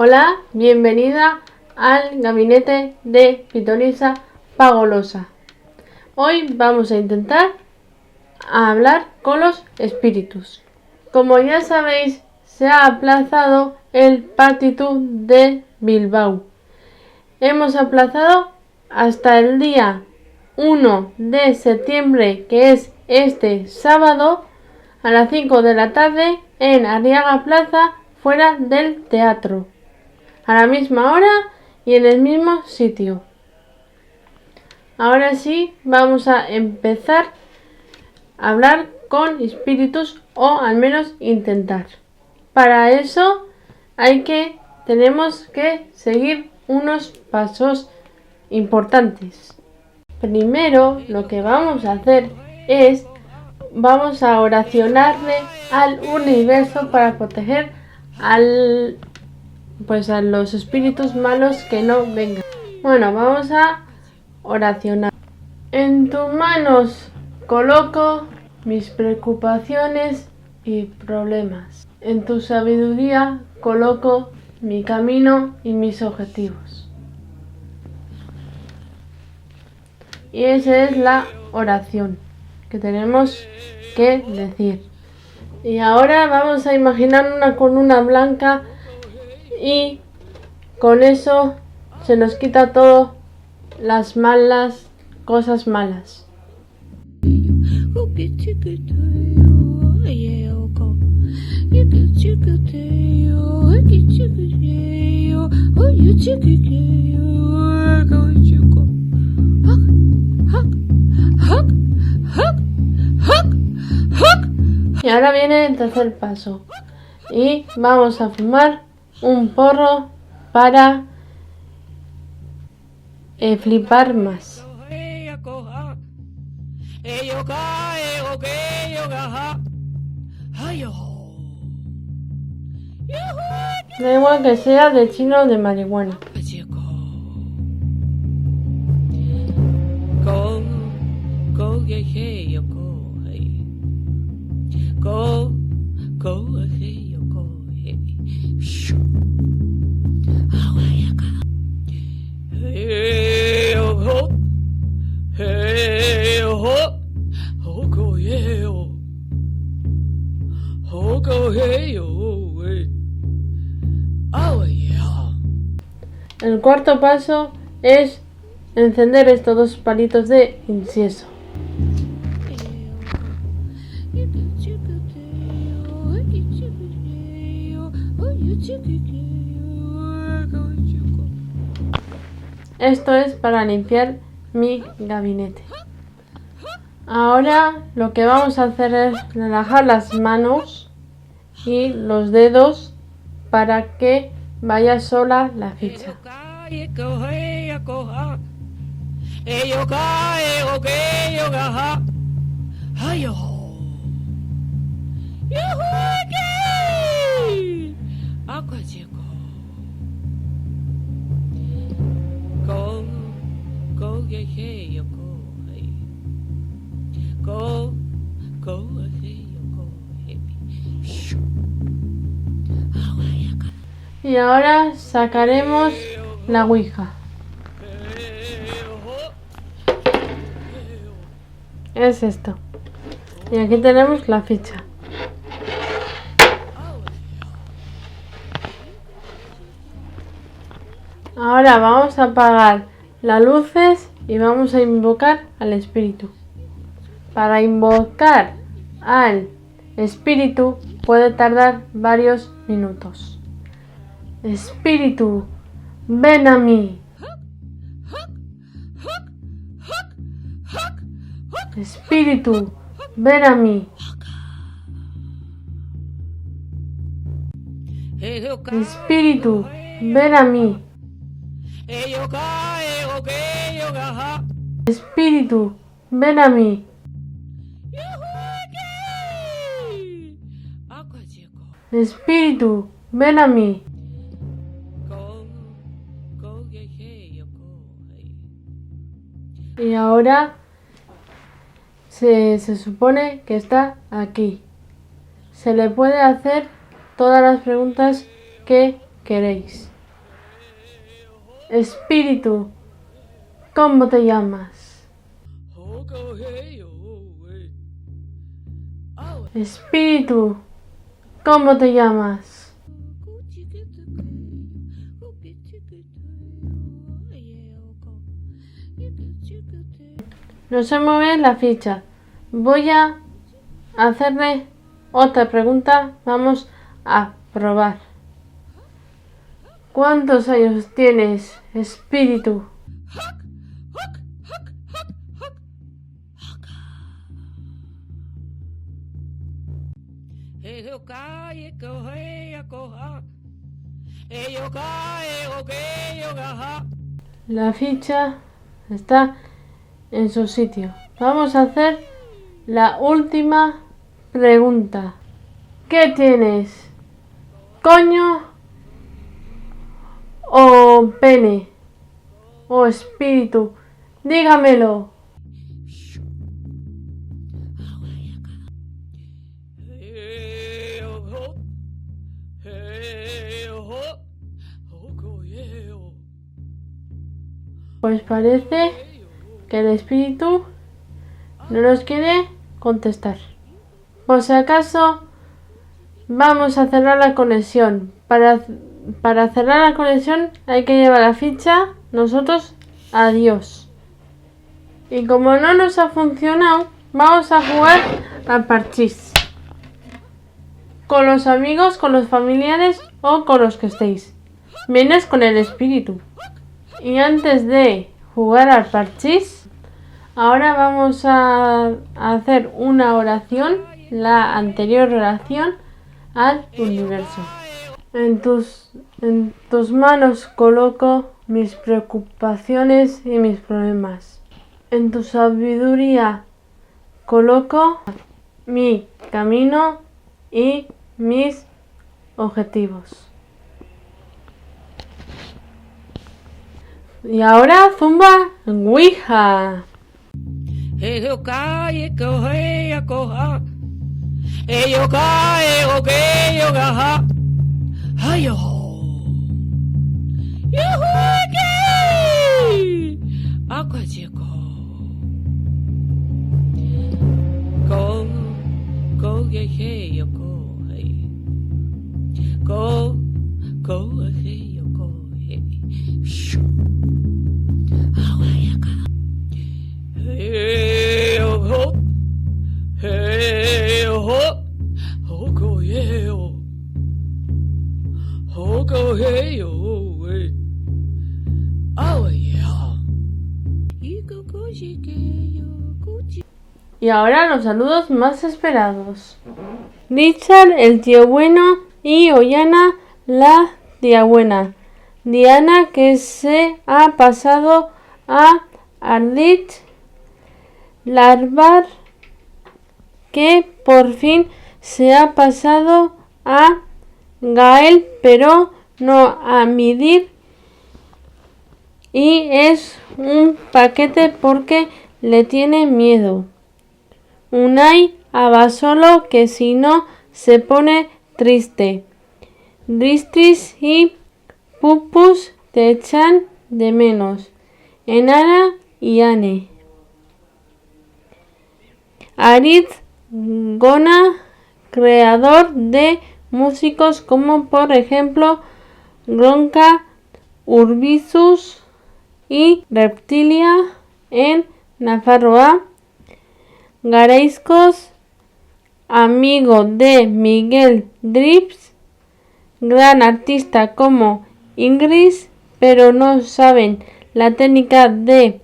Hola, bienvenida al gabinete de Pitonisa Pagolosa. Hoy vamos a intentar hablar con los espíritus. Como ya sabéis, se ha aplazado el Partitud de Bilbao. Hemos aplazado hasta el día 1 de septiembre, que es este sábado, a las 5 de la tarde en Arriaga Plaza, fuera del teatro. A la misma hora y en el mismo sitio. Ahora sí, vamos a empezar a hablar con espíritus, o al menos intentar. Para eso tenemos que seguir unos pasos importantes. Primero, lo que vamos a hacer es vamos a oracionarle al universo para proteger a los espíritus malos que no vengan. Bueno, vamos a oracionar. En tus manos coloco mis preocupaciones y problemas. En tu sabiduría coloco mi camino y mis objetivos. Y esa es la oración que tenemos que decir. Y ahora vamos a imaginar una columna blanca y con eso se nos quita todo las malas cosas malas. Y ahora viene el tercer paso. Y vamos a fumar un porro para flipar más. Da igual que sea de chino o de marihuana. El cuarto paso es encender estos dos palitos de incienso. Esto es para limpiar mi gabinete. Ahora lo que vamos a hacer es relajar las manos y los dedos para que vaya sola la ficha. Y ahora sacaremos la ouija. Es esto. Y aquí tenemos la ficha. Ahora vamos a apagar las luces y vamos a invocar al espíritu. Para invocar al espíritu puede tardar varios minutos. Espíritu, ven a mí. Espíritu, ven a mí. Espíritu, ven a mí. Espíritu, ven a mí. Espíritu, ven a mí. Y ahora se supone que está aquí. Se le puede hacer todas las preguntas que queréis. Espíritu, ¿cómo te llamas? Espíritu, ¿cómo te llamas? No se mueve la ficha. Voy a hacerle otra pregunta. Vamos a probar. ¿Cuántos años tienes, espíritu? La ficha está en su sitio. Vamos a hacer la última pregunta. ¿Qué tienes? ¿Coño o pene? ¿O espíritu? Dígamelo. Pues parece que el espíritu no nos quiere contestar. Por si acaso, vamos a cerrar la conexión. Para cerrar la conexión hay que llevar la ficha nosotros a Dios. Y como no nos ha funcionado, vamos a jugar al parchís. Con los amigos, con los familiares o con los que estéis. Vienes con el espíritu. Y antes de jugar al parchís, ahora vamos a hacer una oración, la anterior oración al universo. En tus manos coloco mis preocupaciones y mis problemas. En tu sabiduría coloco mi camino y mis objetivos. Y ahora zumba Ouija. Y ahora los saludos más esperados. Richard, el tío bueno, y Ollana, la tía buena. Diana, que se ha pasado a Ardit. Larvar, que por fin se ha pasado a Gael, pero no a Midir. Y es un paquete porque le tiene miedo. Unai a solo, que si no se pone triste. Distris y Pupus te echan de menos. Enara y Ane. Arid Gona, creador de músicos como por ejemplo Gronka, Urbizus y Reptilia en Nafarroa. Garaiscos, amigo de Miguel Drips, gran artista como Ingris, pero no saben la técnica de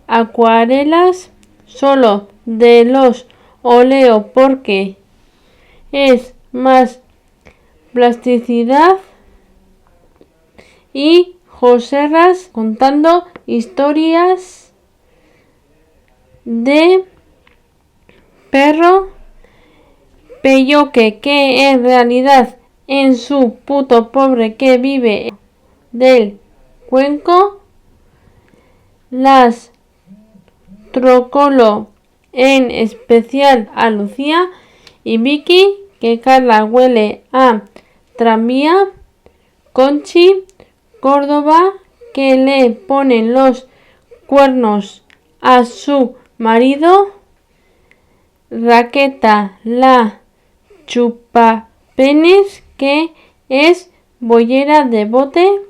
acuarelas, solo de los óleo porque es más plasticidad. Y Joserras contando historias de perro Peyoque, que en realidad en su puto pobre que vive del cuenco. Las Trocolo, en especial a Lucía y Vicky, que Carla huele a tranvía. Conchi, Córdoba, que le ponen los cuernos a su marido, Raqueta la chupapenes, que es boyera de bote,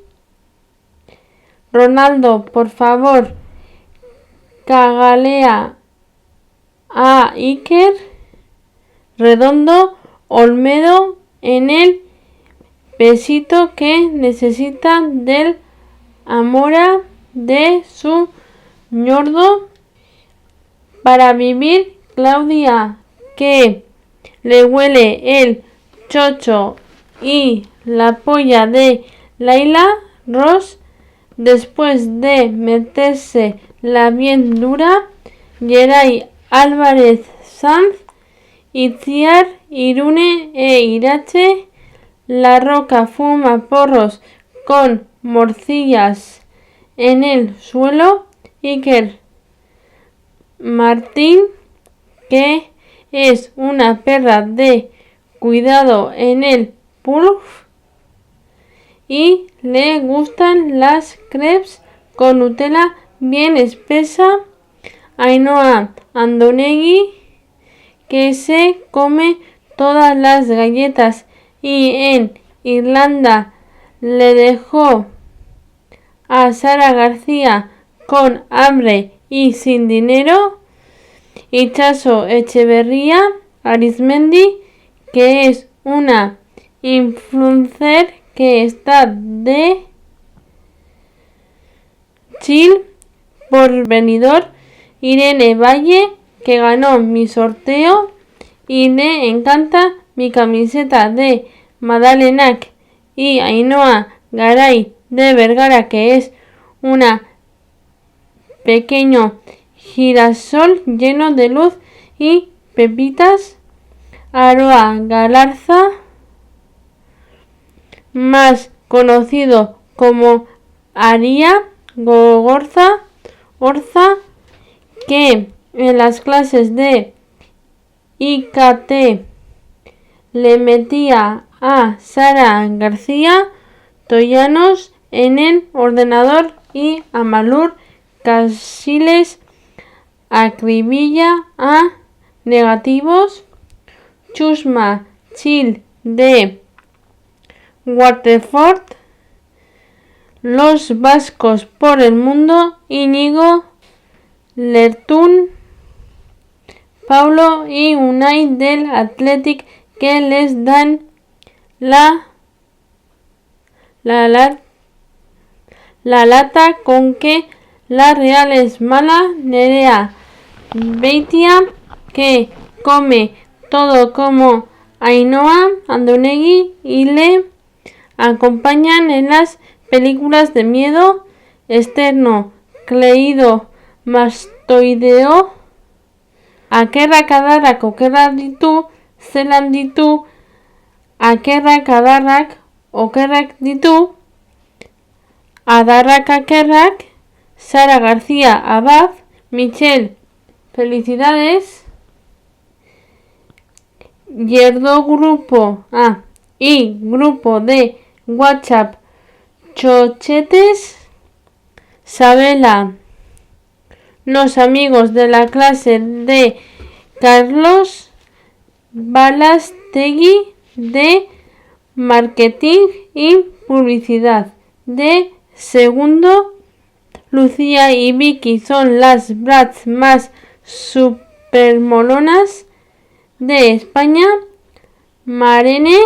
Ronaldo, por favor, cagalea a Iker, Redondo, Olmedo en el besito que necesita del Amora de su ñordo para vivir, Claudia, que le huele el chocho y la polla de Laila Ross después de meterse la bien dura, Geray Álvarez Sanz, Itziar Irune e Irache, La Roca fuma porros con morcillas en el suelo, Iker Martín, que es una perra de cuidado en el puff y le gustan las crepes con Nutella bien espesa, Ainhoa Andonegui, que se come todas las galletas y en Irlanda le dejó a Sara García con hambre y sin dinero, Itxaso Echeverría Arizmendi, que es una influencer que está de chill por Benidorm, Irene Valle, que ganó mi sorteo y le encanta mi camiseta de Madalenak, y Ainhoa Garay de Vergara, que es una pequeño girasol lleno de luz y pepitas, Aroa Galarza, más conocido como Aria Gogorza Orza, que en las clases de IKT le metía a Sara García Toyanos en el ordenador y a Malur Casiles acribilla a negativos, Chusma Chil de Waterford, los vascos por el mundo, Íñigo Lertún, Paulo y Unai del Athletic, que les dan la lata con que la Real es mala, Nerea Beitia, que come todo como Ainhoa Andonegui y le acompañan en las películas de miedo, Externo Cleido Mastoideo, Akerrak Adarrak Okerrak ditu, Zelan ditu, Akerrak Adarrak Okerrak ditu, Adarrak Akerrak, Sara García Abad, Michelle, felicidades, Yerdo Grupo y grupo de WhatsApp Chochetes, Sabela, los amigos de la clase de Carlos Balastegui de Marketing y Publicidad de segundo, Lucía y Vicky son las brats más supermolonas de España, Marene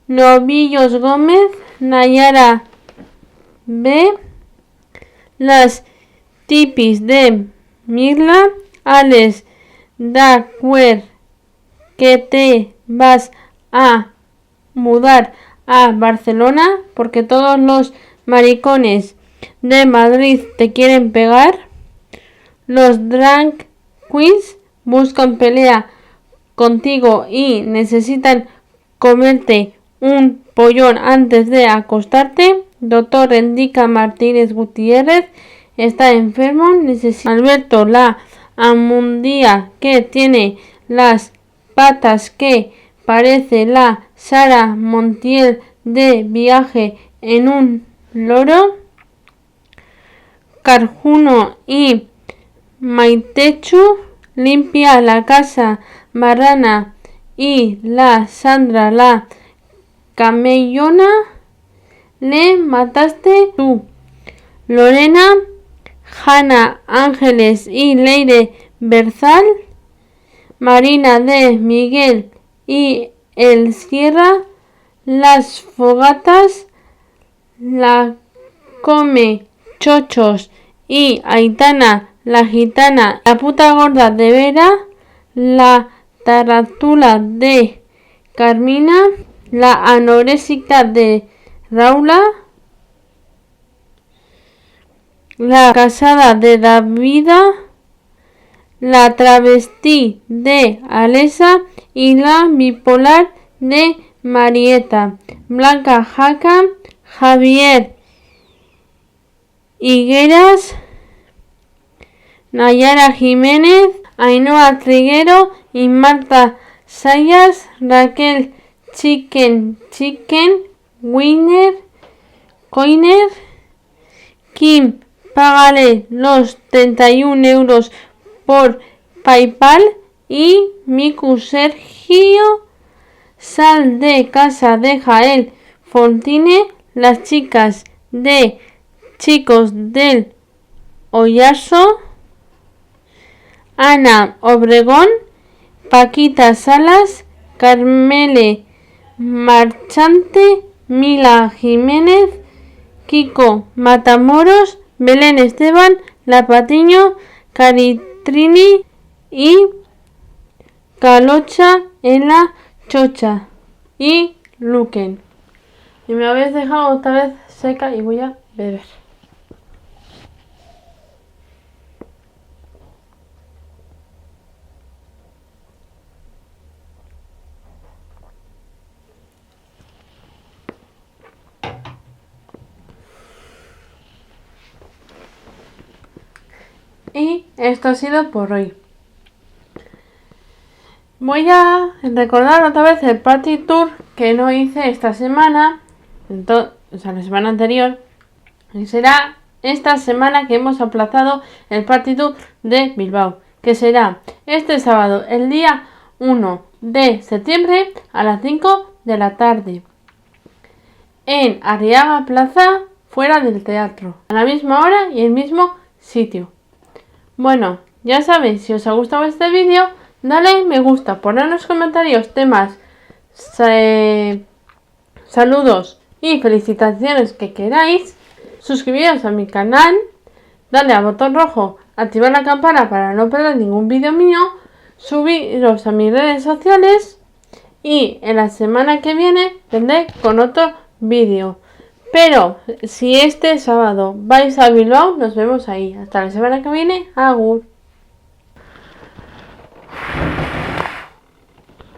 Novillos Gómez, Nayara B, las tipis de Mirla, Alex Dacuer, que te vas a mudar a Barcelona porque todos los maricones de Madrid te quieren pegar, los drag queens buscan pelea contigo y necesitan comerte un pollón antes de acostarte, doctor Endica Martínez Gutiérrez está enfermo, necesita Alberto la Amundía, que tiene las patas que parece la Sara Montiel de viaje en un loro. Carjuno y Maitechu limpia la casa. Barrana y la Sandra la camellona. Le mataste tú. Lorena, Hanna, Ángeles y Leire Berzal. Marina de Miguel y El Sierra. Las fogatas. La come chochos y Aitana la gitana. La puta gorda de Vera. La tarántula de Carmina. La anorésica de Raula. La casada de Davida. La travesti de Alesa y la bipolar de Marieta. Blanca Jaca, Javier Higueras, Nayara Jiménez, Ainhoa Triguero y Marta Sayas. Raquel Chicken Winner Coiner. Kim, págale los 31 euros por PayPal. Y Miku Sergio, sal de casa de Jael Fontine. Las chicas de Chicos del Oyaso. Ana Obregón, Paquita Salas, Carmele Marchante, Mila Jiménez, Kiko Matamoros, Belén Esteban, La Patiño, Caritrini y Calocha en la Chocha y Luquen. Y me habéis dejado otra vez seca y voy a beber. Y esto ha sido por hoy. Voy a recordar otra vez el party tour que no hice esta semana, la semana anterior, y será esta semana que hemos aplazado el party tour de Bilbao, que será este sábado, el día 1 de septiembre a las 5 de la tarde, en Arriaga Plaza, fuera del teatro, a la misma hora y el mismo sitio. Bueno, ya sabéis, si os ha gustado este vídeo, dale me gusta, poned en los comentarios temas, saludos y felicitaciones que queráis, suscribiros a mi canal, dale al botón rojo, activar la campana para no perder ningún vídeo mío, subiros a mis redes sociales y en la semana que viene vendré con otro vídeo. Pero si este sábado vais a Bilbao, nos vemos ahí. Hasta la semana que viene. Agur.